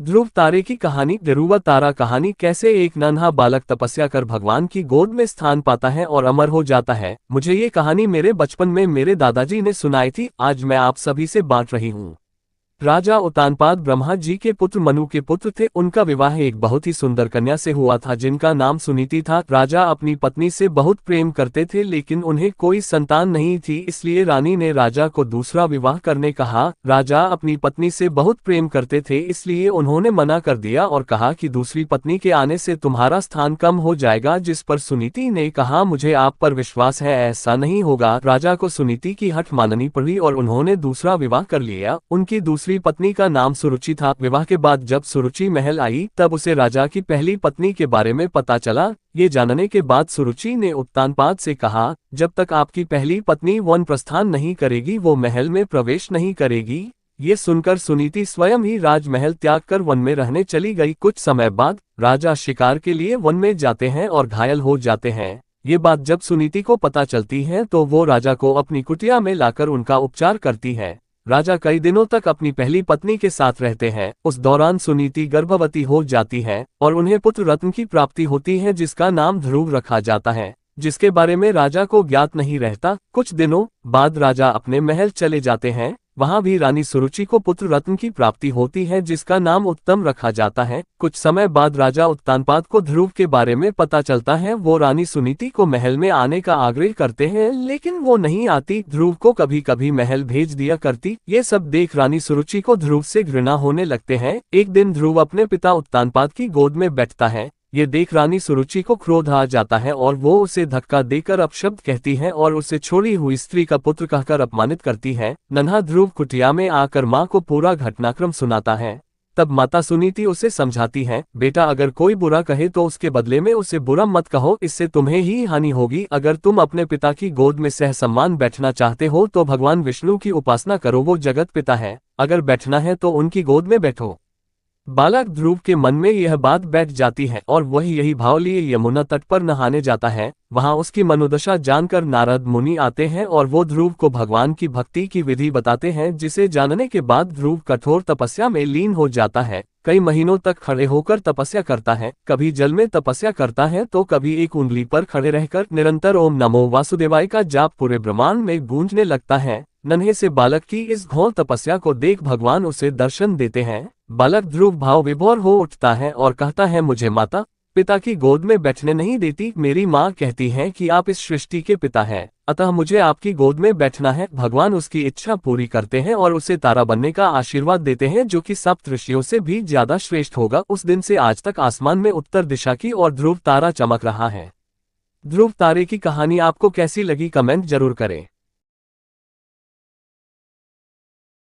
ध्रुव तारे की कहानी। ध्रुव तारा कहानी कैसे एक नन्हा बालक तपस्या कर भगवान की गोद में स्थान पाता है और अमर हो जाता है। मुझे ये कहानी मेरे बचपन में मेरे दादाजी ने सुनाई थी, आज मैं आप सभी से बांट रही हूँ। राजा उत्तानपाद ब्रह्मा जी के पुत्र मनु के पुत्र थे। उनका विवाह एक बहुत ही सुंदर कन्या से हुआ था जिनका नाम सुनीति था। राजा अपनी पत्नी से बहुत प्रेम करते थे लेकिन उन्हें कोई संतान नहीं थी, इसलिए रानी ने राजा को दूसरा विवाह करने कहा। राजा अपनी पत्नी से बहुत प्रेम करते थे इसलिए उन्होंने मना कर दिया और कहा कि दूसरी पत्नी के आने से तुम्हारा स्थान कम हो जाएगा, जिस पर सुनीति ने कहा मुझे आप पर विश्वास है, ऐसा नहीं होगा। राजा को सुनीति की हठ माननी पड़ी और उन्होंने दूसरा विवाह कर लिया। उनकी दूसरी पत्नी का नाम सुरुचि था। विवाह के बाद जब सुरुचि महल आई तब उसे राजा की पहली पत्नी के बारे में पता चला। ये जानने के बाद सुरुचि ने उत्तानपाद से कहा, जब तक आपकी पहली पत्नी वन प्रस्थान नहीं करेगी वो महल में प्रवेश नहीं करेगी। ये सुनकर सुनीति स्वयं ही राजमहल त्याग कर वन में रहने चली गई। कुछ समय बाद राजा शिकार के लिए वन में जाते हैं और घायल हो जाते हैं। ये बात जब सुनीति को पता चलती है तो वो राजा को अपनी कुटिया में लाकर उनका उपचार करती है। राजा कई दिनों तक अपनी पहली पत्नी के साथ रहते हैं। उस दौरान सुनीति गर्भवती हो जाती है और उन्हें पुत्र रत्न की प्राप्ति होती है जिसका नाम ध्रुव रखा जाता है, जिसके बारे में राजा को ज्ञात नहीं रहता। कुछ दिनों बाद राजा अपने महल चले जाते हैं। वहां भी रानी सुरुचि को पुत्र रत्न की प्राप्ति होती है जिसका नाम उत्तम रखा जाता है। कुछ समय बाद राजा उत्तानपाद को ध्रुव के बारे में पता चलता है। वो रानी सुनीति को महल में आने का आग्रह करते हैं लेकिन वो नहीं आती। ध्रुव को कभी कभी महल भेज दिया करती। ये सब देख रानी सुरुचि को ध्रुव से घृणा होने लगते हैं। एक दिन ध्रुव अपने पिता उत्तानपाद की गोद में बैठता है। ये देख रानी सुरुचि को क्रोध आ जाता है और वो उसे धक्का देकर अपशब्द कहती है और उसे छोड़ी हुई स्त्री का पुत्र कहकर अपमानित करती है। नन्हा ध्रुव कुटिया में आकर माँ को पूरा घटनाक्रम सुनाता है। तब माता सुनीति उसे समझाती है, बेटा अगर कोई बुरा कहे तो उसके बदले में उसे बुरा मत कहो, इससे तुम्हें ही हानि होगी। अगर तुम अपने पिता की गोद में सह सम्मान बैठना चाहते हो तो भगवान विष्णु की उपासना करो, वो जगत पिता है। अगर बैठना है तो उनकी गोद में बैठो। बालक ध्रुव के मन में यह बात बैठ जाती है और वह यही भाव लिए यमुना तट पर नहाने जाता है। वहां उसकी मनोदशा जानकर नारद मुनि आते हैं और वो ध्रुव को भगवान की भक्ति की विधि बताते हैं, जिसे जानने के बाद ध्रुव कठोर तपस्या में लीन हो जाता है। कई महीनों तक खड़े होकर तपस्या करता है, कभी जल में तपस्या करता है तो कभी एक उंगली पर खड़े रहकर निरंतर ओम नमो वासुदेवाय का जाप पूरे ब्रह्मांड में गूंजने लगता है। नन्हे से बालक की इस घोर तपस्या को देख भगवान उसे दर्शन देते हैं। बालक ध्रुव भाव विभोर हो उठता है और कहता है, मुझे माता पिता की गोद में बैठने नहीं देती। मेरी माँ कहती है कि आप इस सृष्टि के पिता हैं, अतः मुझे आपकी गोद में बैठना है। भगवान उसकी इच्छा पूरी करते हैं और उसे तारा बनने का आशीर्वाद देते हैं जो कि सप्त ऋषियों से भी ज्यादा श्रेष्ठ होगा। उस दिन से आज तक आसमान में उत्तर दिशा की ओर ध्रुव तारा चमक रहा है। ध्रुव तारे की कहानी आपको कैसी लगी कमेंट जरूर करें।